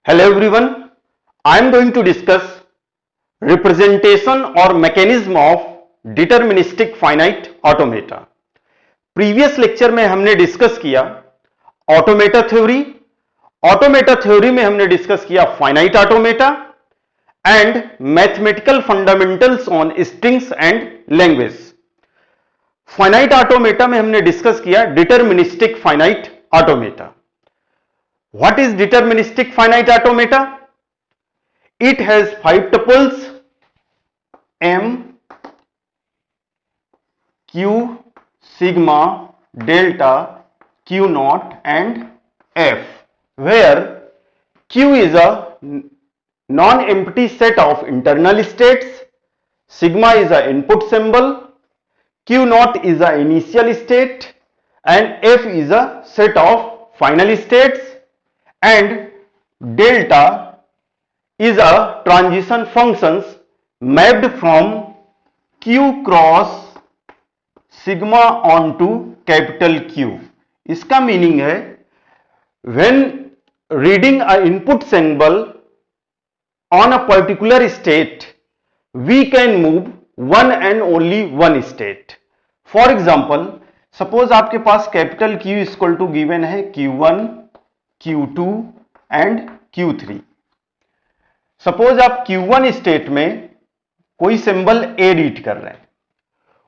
Hello everyone, I am going to discuss representation or mechanism of deterministic finite automata. Previous lecture में हमने discuss किया automata theory. Automata theory में हमने discuss किया finite automata and mathematical fundamentals on strings and language. Finite automata में हमने discuss किया deterministic finite automata. What is deterministic finite automata? It has 5 tuples m, q, sigma, delta, q naught and f, where q is a non-empty set of internal states, sigma is a input symbol, q naught is a initial state and f is a set of final states, and delta is a transition functions mapped from q cross sigma onto capital Q. इसका meaning है when reading a input symbol on a particular state we can move one and only one state. For example, suppose आपके पास capital Q equal to given है Q1, Q2 and Q3। Suppose आप Q1 state में कोई symbol A read कर रहे हैं,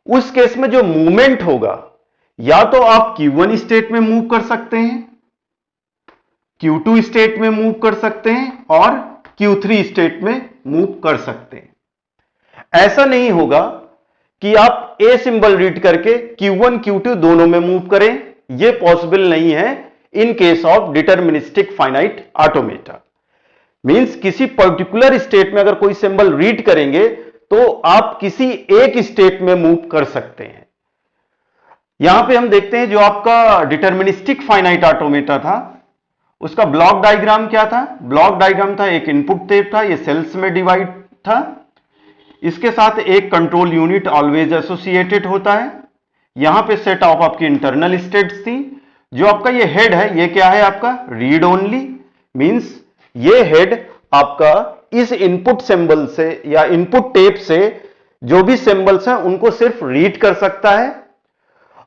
उस केस में जो मूवमेंट होगा या तो आप Q1 स्टेट में मूव कर सकते हैं, Q2 स्टेट में मूव कर सकते हैं और Q3 स्टेट में मूव कर सकते हैं। ऐसा नहीं होगा कि आप A सिंबल रीड करके Q1 Q2 दोनों में मूव करें, यह पॉसिबल नहीं है in case of deterministic finite automata. Means किसी पर्टिकुलर स्टेट में अगर कोई सिंबल रीड करेंगे तो आप किसी एक स्टेट में मूव कर सकते हैं। यहां पे हम देखते हैं जो आपका डिटरमिनिस्टिक फाइनाइट ऑटोमेटा था उसका ब्लॉक डायग्राम क्या था। ब्लॉक डायग्राम था, एक इनपुट टेप था, ये सेल्स में डिवाइड था, इसके साथ एक कंट्रोल यूनिट ऑलवेज एसोसिएटेड होता है। यहां पे सेट ऑफ आपकी इंटरनल स्टेट्स थी। जो आपका ये हेड है ये क्या है आपका रीड ओनली, मींस ये हेड आपका इस इनपुट सिंबल से या इनपुट टेप से जो भी सिंबल्स हैं उनको सिर्फ रीड कर सकता है,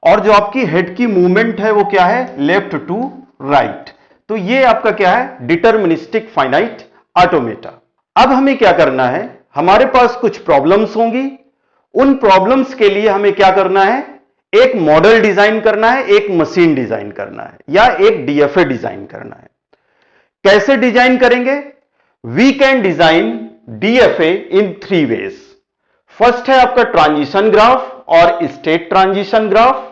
और जो आपकी हेड की मूवमेंट है वो क्या है लेफ्ट टू राइट। तो ये आपका क्या है डिटरमिनिस्टिक फाइनाइट ऑटोमेटा। अब हमें क्या करना है, हमारे पास कुछ प्रॉब्लम्स होंगी, उन प्रॉब्लम्स के लिए हमें क्या करना है, एक मॉडल डिजाइन करना है, एक मशीन डिजाइन करना है या एक डीएफए डिजाइन करना है। कैसे डिजाइन करेंगे? We can design DFA in 3 ways. First है आपका ट्रांजिशन ग्राफ और स्टेट ट्रांजिशन ग्राफ,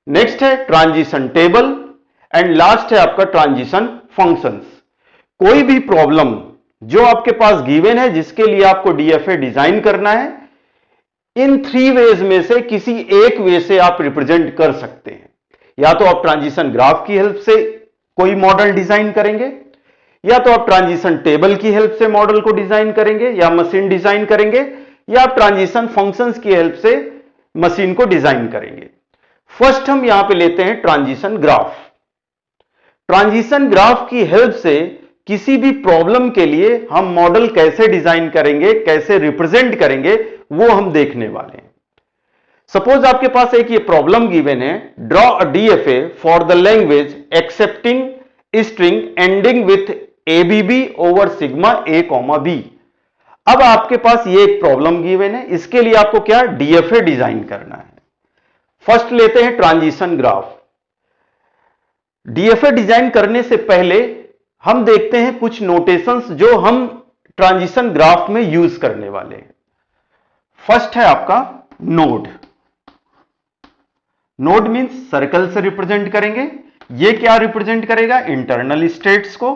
नेक्स्ट है ट्रांजिशन टेबल एंड लास्ट है आपका ट्रांजिशन फंक्शंस। कोई भी प्रॉब्लम जो आपके पास गिवन है जिसके लिए आपको डीएफए डिजाइन करना है, इन 3 वेज में से किसी एक वे से आप रिप्रेजेंट कर सकते हैं। या तो आप ट्रांजिशन ग्राफ की हेल्प से कोई मॉडल डिजाइन करेंगे, या तो आप ट्रांजिशन टेबल की हेल्प से मॉडल को डिजाइन करेंगे या मशीन डिजाइन करेंगे, या आप ट्रांजिशन फंक्शंस की हेल्प से मशीन को डिजाइन करेंगे। फर्स्ट हम यहां पे लेते हैं ट्रांजिशन ग्राफ। ट्रांजिशन ग्राफ की हेल्प से किसी भी प्रॉब्लम के लिए हम मॉडल कैसे डिजाइन करेंगे, कैसे रिप्रेजेंट करेंगे, वो हम देखने वाले हैं। सपोज आपके पास एक ये प्रॉब्लम गिवन है, draw a DFA for the language accepting string ending with ABB over sigma A comma B. अब आपके पास ये एक प्रॉब्लम गिवन है, इसके लिए आपको क्या डीएफए डिजाइन करना है। फर्स्ट लेते हैं ट्रांजिशन ग्राफ। डीएफए डिजाइन करने से पहले हम देखते हैं कुछ नोटेशंस जो हम ट्रांजिशन ग्राफ में यूज करने वाले हैं। फर्स्ट है आपका नोड। नोड मींस सर्कल से रिप्रेजेंट करेंगे। ये क्या रिप्रेजेंट करेगा, इंटरनल स्टेट्स को।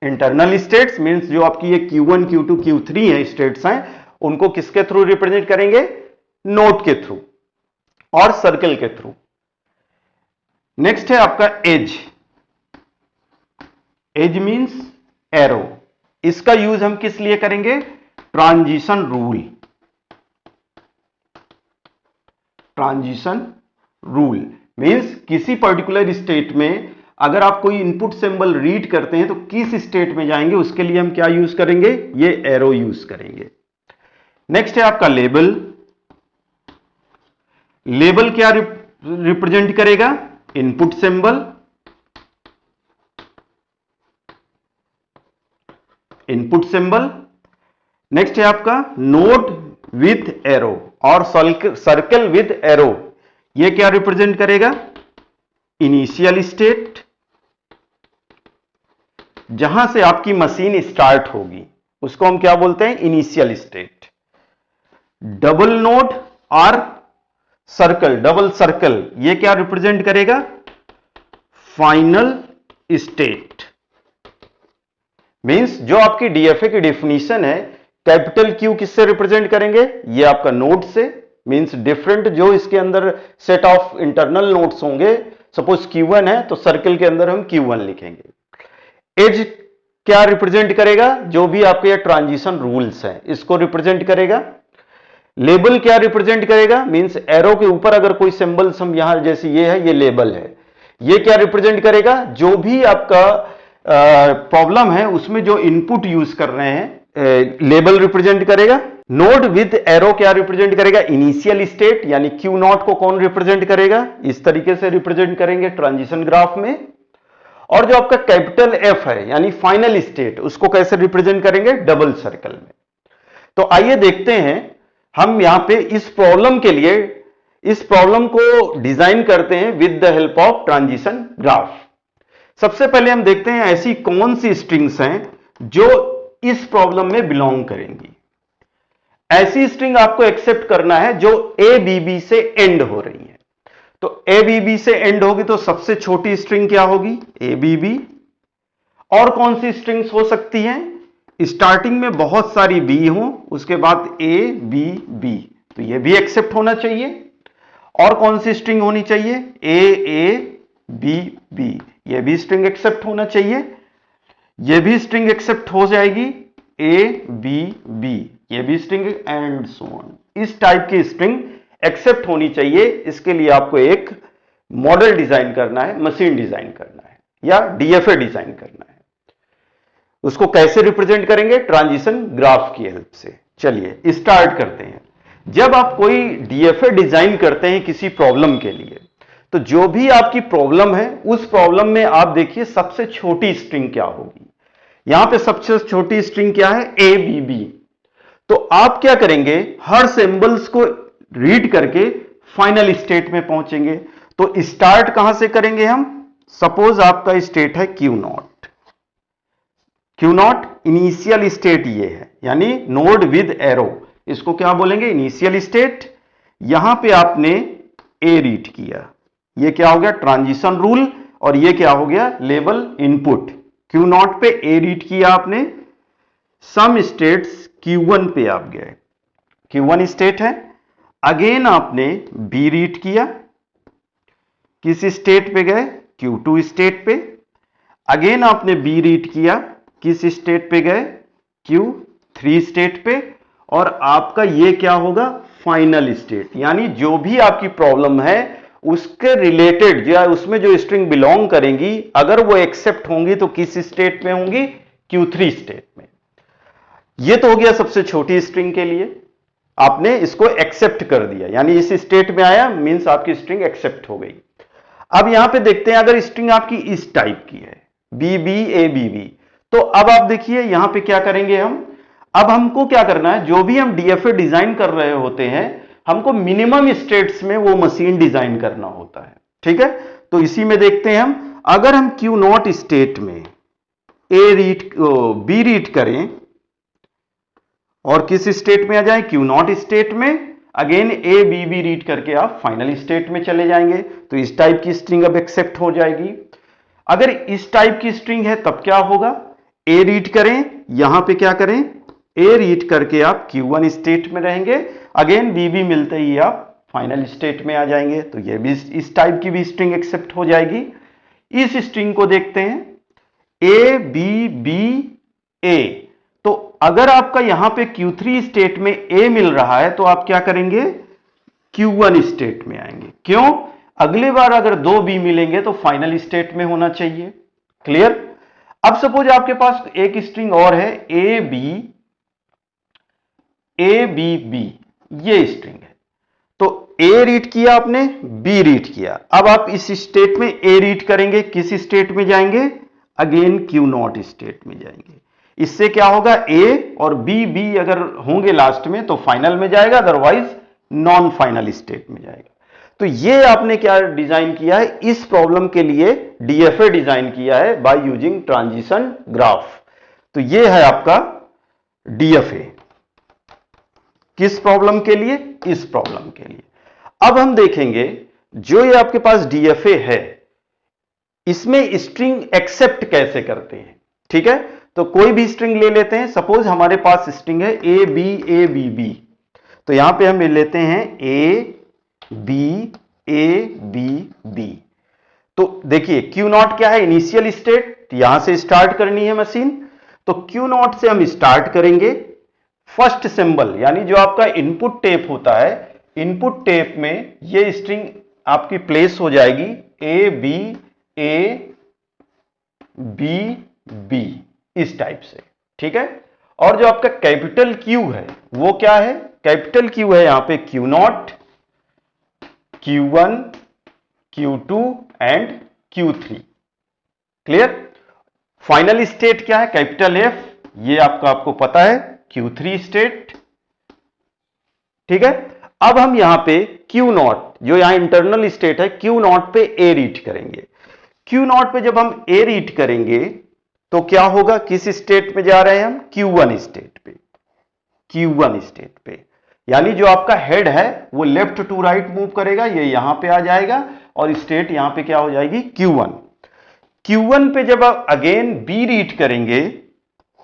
इंटरनल स्टेट्स मींस जो आपकी ये Q1 Q2 Q3 है स्टेट्स हैं, उनको किसके थ्रू रिप्रेजेंट करेंगे, नोड के थ्रू और सर्कल के थ्रू। नेक्स्ट है आपका एज। Edge means arrow. इसका यूज हम किस लिए करेंगे, transition rule. Transition rule means किसी पर्टिकुलर स्टेट में अगर आप कोई इनपुट सिंबल रीड करते हैं तो किस स्टेट में जाएंगे, उसके लिए हम क्या यूज करेंगे, ये एरो यूज करेंगे। नेक्स्ट है आपका लेबल। लेबल क्या रिप्रेजेंट करेगा, input symbol, input symbol. Next है आपका नोड विथ एरो और सर्कल विथ एरो, ये क्या रिप्रेजेंट करेगा, इनिशियल स्टेट, जहां से आपकी मशीन स्टार्ट होगी उसको हम क्या बोलते हैं, इनिशियल स्टेट। डबल नोड और सर्कल, डबल सर्कल, ये क्या रिप्रेजेंट करेगा, फाइनल स्टेट। मींस जो आपकी डीएफए की डेफिनेशन है, कैपिटल क्यू किससे रिप्रेजेंट करेंगे, ये आपका नोड से। मींस डिफरेंट जो इसके अंदर सेट ऑफ इंटरनल नोड्स होंगे, सपोज Q1 है तो सर्कल के अंदर हम Q1 लिखेंगे। एज क्या रिप्रेजेंट करेगा, जो भी आपके ट्रांजिशन रूल्स हैं इसको रिप्रेजेंट करेगा। लेबल क्या रिप्रेजेंट करेगा, मींस एरो के ऊपर अगर कोई सिंबल्स हम यहां, जैसे ये है, ये लेबल है, ये क्या रिप्रेजेंट करेगा, जो भी आपका प्रॉब्लम है उसमें जो इनपुट यूज कर रहे हैं, लेबल रिप्रेजेंट करेगा। नोड विद एरो क्या रिप्रेजेंट करेगा, इनिशियल स्टेट, यानी क्यू नॉट को कौन रिप्रेजेंट करेगा, इस तरीके से रिप्रेजेंट करेंगे ट्रांजिशन ग्राफ में। और जो आपका कैपिटल एफ है यानी फाइनल स्टेट, उसको कैसे रिप्रेजेंट करेंगे, डबल सर्कल में। तो आइए देखते हैं हम यहां पे इस प्रॉब्लम के लिए, इस प्रॉब्लम को डिजाइन करते हैं with the help of transition graph. सबसे पहले हम देखते हैं ऐसी कौन सी स्ट्रिंग्स हैं जो इस प्रॉब्लम में बिलोंग करेंगी। ऐसी स्ट्रिंग आपको एक्सेप्ट करना है जो ए बी बी से एंड हो रही है। तो ए बी बी से एंड होगी तो सबसे छोटी स्ट्रिंग क्या होगी, ए बी बी। और कौन सी स्ट्रिंग्स हो सकती हैं, स्टार्टिंग में बहुत सारी बी हो, उसके बाद ए बी बी, तो ये भी एक्सेप्ट होना चाहिए। और कौन सी स्ट्रिंग होनी चाहिए, ए बी बी, ये भी स्ट्रिंग एक्सेप्ट होना चाहिए। ये भी स्ट्रिंग एक्सेप्ट हो जाएगी, ए बी बी, ये भी स्ट्रिंग, एंड सो ऑन। इस टाइप की स्ट्रिंग एक्सेप्ट होनी चाहिए। इसके लिए आपको एक मॉडल डिजाइन करना है, मशीन डिजाइन करना है, या डीएफए डिजाइन करना है। उसको कैसे रिप्रेजेंट करेंगे, ट्रांजिशन ग्राफ की हेल्प से। चलिए स्टार्ट करते हैं। जब आप कोई डीएफए डिजाइन करते हैं किसी प्रॉब्लम के लिए, तो जो भी आपकी प्रॉब्लम है उस प्रॉब्लम में आप देखिए सबसे छोटी स्ट्रिंग क्या होगी। यहां पे सबसे छोटी स्ट्रिंग क्या है, ए बी बी। तो आप क्या करेंगे, हर सिंबल्स को रीड करके फाइनल स्टेट में पहुंचेंगे। तो स्टार्ट कहां से करेंगे हम, सपोज आपका स्टेट है Q not. Q not initial state ये है, यानी नोड विद एरो, इसको क्या बोलेंगे, इनिशियल स्टेट। यहां पे आपने ए रीड किया, ये क्या हो गया, ट्रांजिशन रूल, और ये क्या हो गया, लेवल इनपुट। क्यू नॉट पे ए रीड किया आपने, सम स्टेट्स Q1 पे आप गए, Q1 स्टेट है। अगेन आपने बी रीड किया, किस स्टेट पे गए, Q2 स्टेट पे। अगेन आपने बी रीड किया, किस स्टेट पे गए, Q3 स्टेट पे। और आपका ये क्या होगा, फाइनल स्टेट, यानी जो भी आपकी प्रॉब्लम है उसके रिलेटेड या उसमें जो स्ट्रिंग बिलोंग करेंगी, अगर वो एक्सेप्ट होंगी तो किस स्टेट में होंगी, Q3 स्टेट में। ये तो हो गया सबसे छोटी स्ट्रिंग के लिए, आपने इसको एक्सेप्ट कर दिया, यानी इस स्टेट में आया, मींस आपकी स्ट्रिंग एक्सेप्ट हो गई। अब यहां पे देखते हैं अगर स्ट्रिंग आपकी इस टाइप की है, B B A B B, तो अब आप देखिए यहां पे क्या करेंगे हम। अब हमको क्या करना है, जो भी हम डीएफए डिजाइन कर रहे होते हैं, हमको मिनिमम स्टेट्स में वो मशीन डिजाइन करना होता है, ठीक है। तो इसी में देखते हैं हम, अगर हम क्यू नॉट स्टेट में ए रीड बी रीड करें और किस स्टेट में आ जाए, क्यू नॉट स्टेट में, again A B B read करके आप फाइनल स्टेट में चले जाएंगे, तो इस टाइप की स्ट्रिंग अब एक्सेप्ट हो जाएगी। अगर इस टाइप की स्ट्रिंग है तब क्या होगा, ए रीड करें, यहां पे क्या करें, ए रीड करके आप Q1 स्टेट में रहेंगे, अगेन बी बी मिलते ही आप फाइनल स्टेट में आ जाएंगे, तो ये भी इस टाइप की भी स्ट्रिंग एक्सेप्ट हो जाएगी। इस स्ट्रिंग को देखते हैं, ए बी बी ए, तो अगर आपका यहां पे Q3 स्टेट में ए मिल रहा है तो आप क्या करेंगे, Q1 स्टेट में आएंगे। क्यों, अगली बार अगर 2 बी मिलेंगे तो फाइनल स्टेट में होना चाहिए। क्लियर? अब सपोज आपके पास एक स्ट्रिंग और है ए बी बी, ये स्ट्रिंग है। तो ए रीड किया आपने, बी रीड किया। अब आप इस स्टेट में ए रीड करेंगे, किस स्टेट में जाएंगे? अगेन क्यू नॉट स्टेट में जाएंगे। इससे क्या होगा? ए और बी अगर होंगे लास्ट में तो फाइनल में जाएगा, अदरवाइज नॉन फाइनल स्टेट में जाएगा। तो ये आपने क्या डिजाइन किया है? इस प्रॉब्लम के लिए डीएफए डिजाइन किया है बाय यूजिंग ट्रांजिशन ग्राफ। तो ये है आपका डीएफए। किस प्रॉब्लम के लिए? इस प्रॉब्लम के लिए। अब हम देखेंगे जो ये आपके पास डीएफए है, इसमें स्ट्रिंग एक्सेप्ट कैसे करते हैं। ठीक है, तो कोई भी स्ट्रिंग ले लेते हैं। सपोज हमारे पास स्ट्रिंग है ए बी बी, तो यहां पे हम ले लेते हैं ए बी बी। तो देखिए क्यू नॉट क्या है? Initial state. यहां से स्टार्ट करनी है मशीन, तो क्यू नॉट से हम स्टार्ट करेंगे। फर्स्ट सिंबल यानी जो आपका इनपुट टेप होता है, इनपुट टेप में ये स्ट्रिंग आपकी प्लेस हो जाएगी ए बी इस टाइप से। ठीक है, और जो आपका कैपिटल क्यू है वो क्या है? कैपिटल क्यू है यहां पे Q not, Q1, Q2 and Q3। Clear? Final state क्या है? कैपिटल एफ, ये आपको पता है, Q3 स्टेट। ठीक है, अब हम यहां पे Q नॉट, जो यहां इंटरनल स्टेट है, Q नॉट पे ए रीड करेंगे। Q नॉट पे जब हम ए रीड करेंगे तो क्या होगा? किस स्टेट में जा रहे हैं हम? Q1 स्टेट पे। Q1 स्टेट पे यानी जो आपका हेड है वो लेफ्ट टू राइट मूव करेगा, ये यहां पे आ जाएगा और स्टेट यहां पे क्या हो जाएगी? Q1। Q1 पे जब आप अगेन बी रीड करेंगे,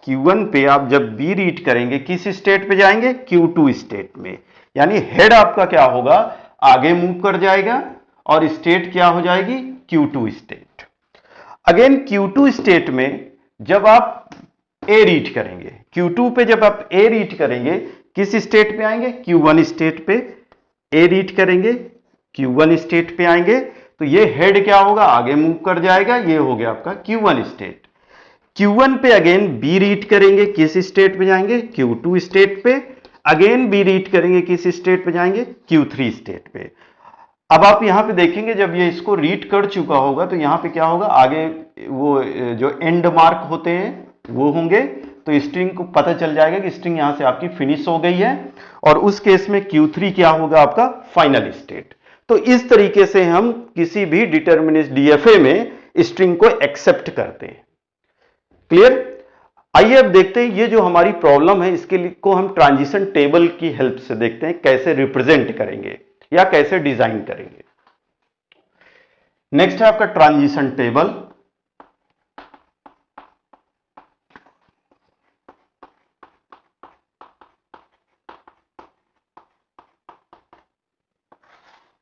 Q1 पे आप जब बी रीड करेंगे किस स्टेट पे जाएंगे? Q2 स्टेट में। यानी हेड आपका क्या होगा? आगे मूव कर जाएगा और स्टेट क्या हो जाएगी? Q2 state. Again Q2 state में जब आप ए रीड करेंगे, Q2 पे जब आप ए रीड करेंगे किस स्टेट पे आएंगे? Q1 स्टेट पे ए रीड करेंगे, Q1 स्टेट पे आएंगे, तो ये हेड क्या होगा? आगे मूव कर जाएगा, ये हो गया आपका Q1 स्टेट। Q1 पे अगेन बी रीड करेंगे, किस स्टेट पे जाएंगे? Q2 स्टेट पे। अगेन बी रीड करेंगे, किस स्टेट पे जाएंगे? Q3 स्टेट पे। अब आप यहां पे देखेंगे जब ये इसको रीड कर चुका होगा तो यहां पे क्या होगा? आगे वो जो एंड मार्क होते हैं वो होंगे, तो स्ट्रिंग को पता चल जाएगा कि स्ट्रिंग यहां से आपकी फिनिश हो गई है, और उस केस में Q3 क्या होगा? आपका फाइनल स्टेट। तो इस तरीके से हम किसी भी डिटरमिनिस्ट डीएफए में स्ट्रिंग को एक्सेप्ट करते हैं। क्लियर? आइए अब देखते हैं ये जो हमारी प्रॉब्लम है इसके लिए को हम ट्रांजिशन टेबल की हेल्प से देखते हैं कैसे रिप्रेजेंट करेंगे या कैसे डिजाइन करेंगे। नेक्स्ट है आपका transition table.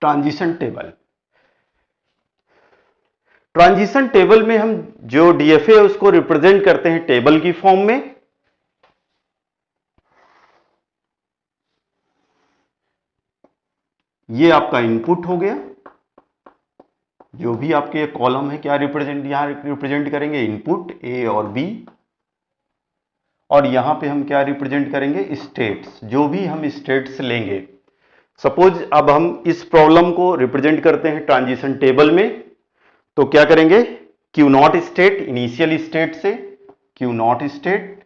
Transition table, transition table में हम जो डीएफए है उसको रिप्रेजेंट करते हैं टेबल की फॉर्म में। ये आपका इनपुट हो गया, जो भी आपके कॉलम है क्या रिप्रेजेंट यहां रिप्रेजेंट करेंगे? इनपुट ए और बी। और यहां पे हम क्या रिप्रेजेंट करेंगे? स्टेट्स, जो भी हम स्टेट्स लेंगे। सपोज अब हम इस प्रॉब्लम को रिप्रेजेंट करते हैं ट्रांजिशन टेबल में, तो क्या करेंगे? Q not state, initial state से क्यू नॉट स्टेट,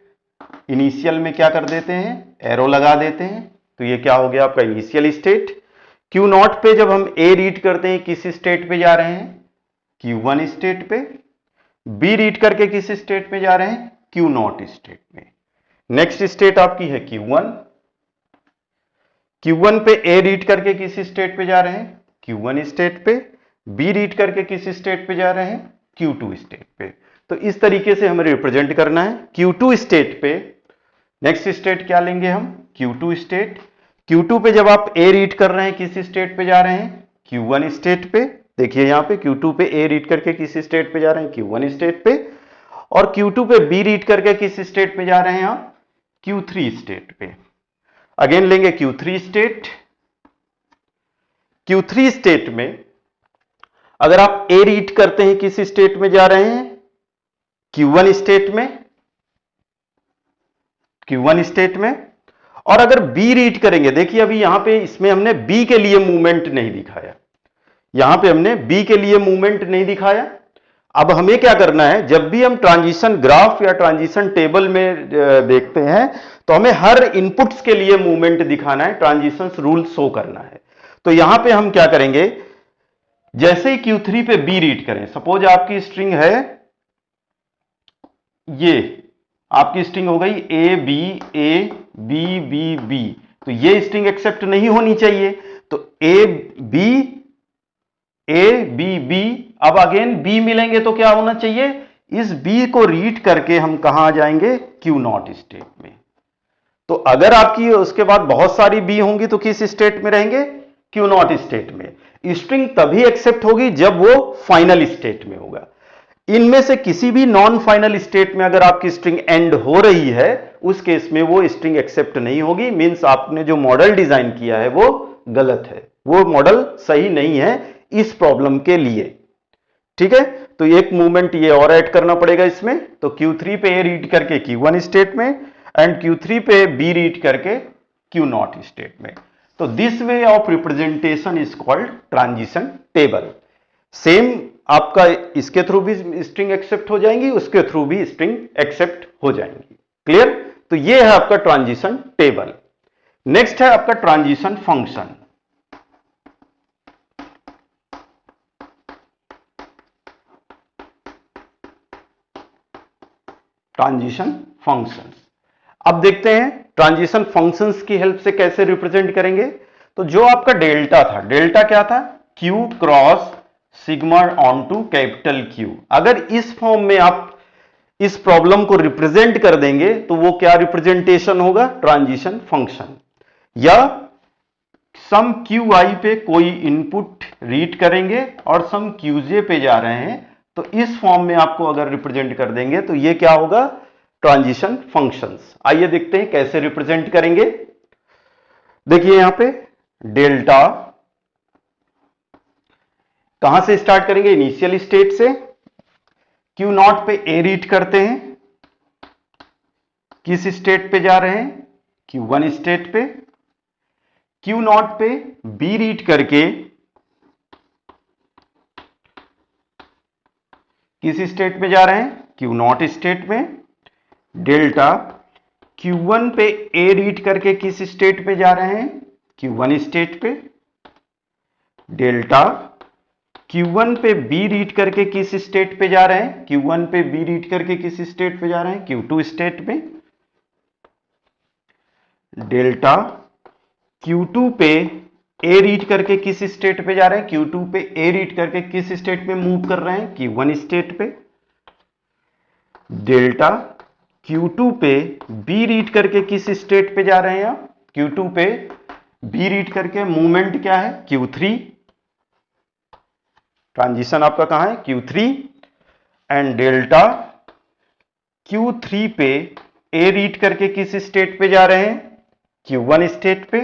इनिशियल में क्या कर देते हैं? एरो लगा देते हैं, तो ये क्या हो गया? आपका इनिशियल स्टेट। क्यू नॉट पे जब हम ए रीड करते हैं किस स्टेट पे जा रहे हैं? Q1 स्टेट पे। बी रीड करके किस स्टेट में जा रहे हैं? Q नॉट स्टेट में। नेक्स्ट स्टेट आपकी है Q1। Q1 पे ए रीड करके किस स्टेट पे जा रहे हैं? Q1 स्टेट पे। बी रीड करके किस स्टेट पे जा रहे हैं? Q2 स्टेट पे। तो इस तरीके से हमें रिप्रेजेंट करना है। Q2 स्टेट पे नेक्स्ट स्टेट क्या लेंगे हम? Q2 state. Q2 पे जब आप ए रीड कर रहे हैं किस स्टेट पे जा रहे हैं? Q1 स्टेट पे। देखिए यहां पे Q2 पे ए रीड करके किस स्टेट पे जा रहे हैं? Q1 स्टेट पे। और Q2 पे बी रीड करके किस स्टेट पे जा रहे हैं आप? Q3 स्टेट पे। अगेन लेंगे Q3 स्टेट। Q3 स्टेट में अगर आप ए रीड करते हैं किस स्टेट में जा रहे हैं, Q1 स्टेट में, Q1 स्टेट में। और अगर बी रीड करेंगे, देखिए अभी यहां पे इसमें हमने बी के लिए मूवमेंट नहीं दिखाया, यहां पे हमने बी के लिए मूवमेंट नहीं दिखाया। अब हमें क्या करना है, जब भी हम ट्रांजिशन ग्राफ या ट्रांजिशन टेबल में देखते हैं तो हमें हर इनपुट्स के लिए मूवमेंट दिखाना है, ट्रांजिशन रूल शो करना है। तो यहां पे हम क्या करेंगे, जैसे ही Q3 पे बी रीड करें, सपोज आपकी स्ट्रिंग है, ये आपकी स्ट्रिंग हो गई ए बी बी बी, तो ये स्ट्रिंग एक्सेप्ट नहीं होनी चाहिए। तो ए बी बी, अब अगेन बी मिलेंगे तो क्या होना चाहिए, इस बी को रीड करके हम कहां जाएंगे, Q0 स्टेट में। तो अगर आपकी उसके बाद बहुत सारी बी होंगी तो किस स्टेट में रहेंगे, Q0 स्टेट में। स्ट्रिंग तभी एक्सेप्ट होगी जब वो फाइनल स्टेट में होगा। इनमें से किसी भी नॉन फाइनल स्टेट में अगर आपकी स्ट्रिंग एंड हो रही है, उस केस में वो स्ट्रिंग एक्सेप्ट नहीं होगी, मींस आपने जो मॉडल डिजाइन किया है वो गलत है, वो मॉडल सही नहीं है इस प्रॉब्लम के लिए। ठीक है, तो एक मूवमेंट ये और ऐड करना पड़ेगा इसमें। तो Q3 पे ए रीड करके Q1 स्टेट में, एंड Q3 पे बी रीड करके Q0 स्टेट में। तो this way of representation is called transition table. Same आपका इसके थ्रू भी स्ट्रिंग एक्सेप्ट हो जाएंगी, उसके थ्रू भी स्ट्रिंग एक्सेप्ट हो जाएंगी। क्लियर, तो ये है आपका ट्रांजिशन टेबल। नेक्स्ट है आपका ट्रांजिशन फंक्शन। ट्रांजिशन फंक्शन, अब देखते हैं ट्रांजिशन फंक्शंस की हेल्प से कैसे रिप्रेजेंट करेंगे। तो जो आपका डेल्टा था, डेल्टा क्या था, Q cross sigma onto capital Q। अगर इस फॉर्म में आप इस प्रॉब्लम को रिप्रेजेंट कर देंगे तो वो क्या रिप्रेजेंटेशन होगा, ट्रांजिशन फंक्शन। या सम Qi पे कोई इनपुट रीड करेंगे और सम Qj पे जा रहे हैं, तो इस फॉर्म में आपको अगर रिप्रेजेंट कर देंगे तो ये क्या होगा, ट्रांजिशन फंक्शंस। आइए देखते हैं कैसे रिप्रेजेंट करेंगे। देखिए यहां पे डेल्टा कहां से स्टार्ट करेंगे, इनिशियल स्टेट से। Q0 पे ए रीड करते हैं, किस स्टेट पे जा रहे हैं, Q1 स्टेट पे। Q0 पे बी रीड करके किस स्टेट में जा रहे हैं, Q0 स्टेट में। डेल्टा Q1 पे ए रीड करके किस स्टेट पे जा रहे हैं, Q1 स्टेट पे। डेल्टा Q1 पे बी रीड करके किस स्टेट पे जा रहे हैं, Q1 पे बी रीड करके किस स्टेट पे जा रहे हैं, Q2 स्टेट में। डेल्टा Q2 पे ए रीड करके किस स्टेट पे जा रहे हैं, Q2 पे ए रीड करके किस स्टेट में मूव कर रहे हैं, Q1 स्टेट पे। डेल्टा Q2 पे बी रीड करके किस स्टेट पे जा रहे हैं आप, Q2 पे बी रीड करके मूवमेंट क्या है, Q3। ट्रांजिशन आपका कहां है, Q3। एंड डेल्टा Q3 पे ए रीड करके किस स्टेट पे जा रहे हैं, Q1 स्टेट पे।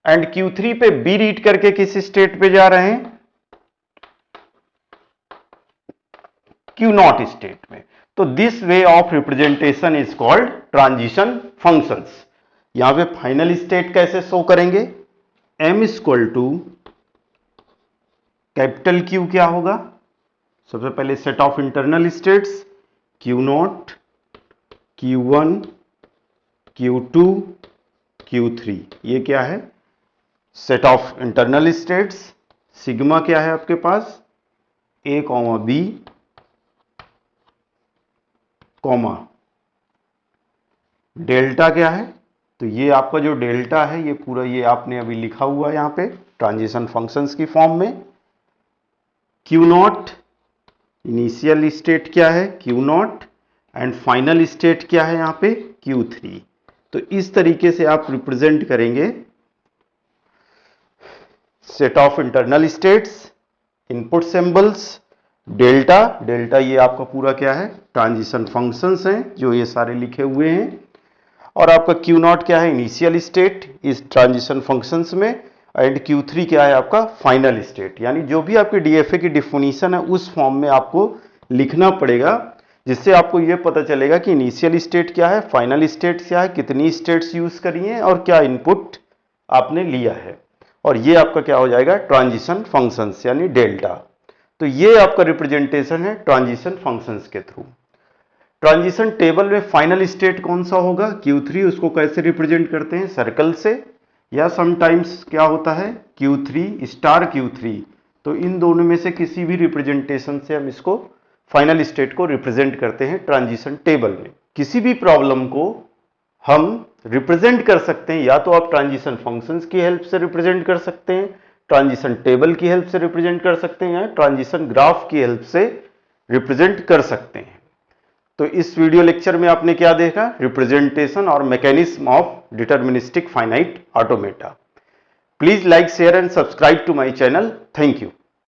एंड Q3 पे बी रीड करके किस स्टेट पे जा रहे हैं, Q0 स्टेट में। तो this way of representation is called transition functions. यहां पे फाइनल स्टेट कैसे शो करेंगे, M equal to capital Q क्या होगा, सबसे पहले set of internal states Q0, Q1, Q2, Q3, ये क्या है, set of internal states. Sigma क्या है आपके पास, A, B, कॉमा डेल्टा क्या है, तो ये आपका जो डेल्टा है ये पूरा ये आपने अभी लिखा हुआ है यहां पे ट्रांजिशन फंक्शंस की फॉर्म में। Q0 इनिशियल स्टेट क्या है, Q0, एंड फाइनल स्टेट क्या है यहां पे, Q3। तो इस तरीके से आप रिप्रेजेंट करेंगे set of internal states, input symbols, delta, delta ये आपका पूरा क्या है, ट्रांजिशन फंक्शंस हैं जो ये सारे लिखे हुए हैं। और आपका Q0 क्या है, इनिशियल स्टेट इस ट्रांजिशन फंक्शंस में। एंड Q3 क्या है आपका फाइनल स्टेट। यानी जो भी आपकी डीएफए की डिफिनीशन है उस फॉर्म में आपको लिखना पड़ेगा, जिससे आपको यह पता चलेगा कि इनिशियल स्टेट क्या है, फाइनल स्टेट क्या है, कितनी स्टेट्स यूज करी हैं और क्या इनपुट आपने लिया है। और ये आपका क्या हो जाएगा, ट्रांजिशन फंक्शंस यानी डेल्टा। तो ये आपका रिप्रेजेंटेशन है ट्रांजिशन फंक्शंस के थ्रू। ट्रांजिशन टेबल में फाइनल स्टेट कौन सा होगा, Q3, उसको कैसे रिप्रेजेंट करते हैं, सर्कल से, या समटाइम्स क्या होता है Q3 स्टार Q3। तो इन दोनों में से किसी भी रिप्रेजेंटेशन से हम इसको फाइनल स्टेट को रिप्रेजेंट करते हैं ट्रांजिशन टेबल में। किसी भी प्रॉब्लम को हम रिप्रेजेंट कर सकते हैं, या तो आप ट्रांजिशन फंक्शंस की हेल्प से रिप्रेजेंट कर सकते हैं, ट्रांजिशन टेबल की हेल्प से रिप्रेजेंट कर सकते हैं, या ट्रांजिशन ग्राफ की हेल्प से रिप्रेजेंट कर सकते हैं। तो इस वीडियो लेक्चर में आपने क्या देखा, रिप्रेजेंटेशन और mechanism of deterministic finite automata. Please like, share and subscribe to my channel. Thank you.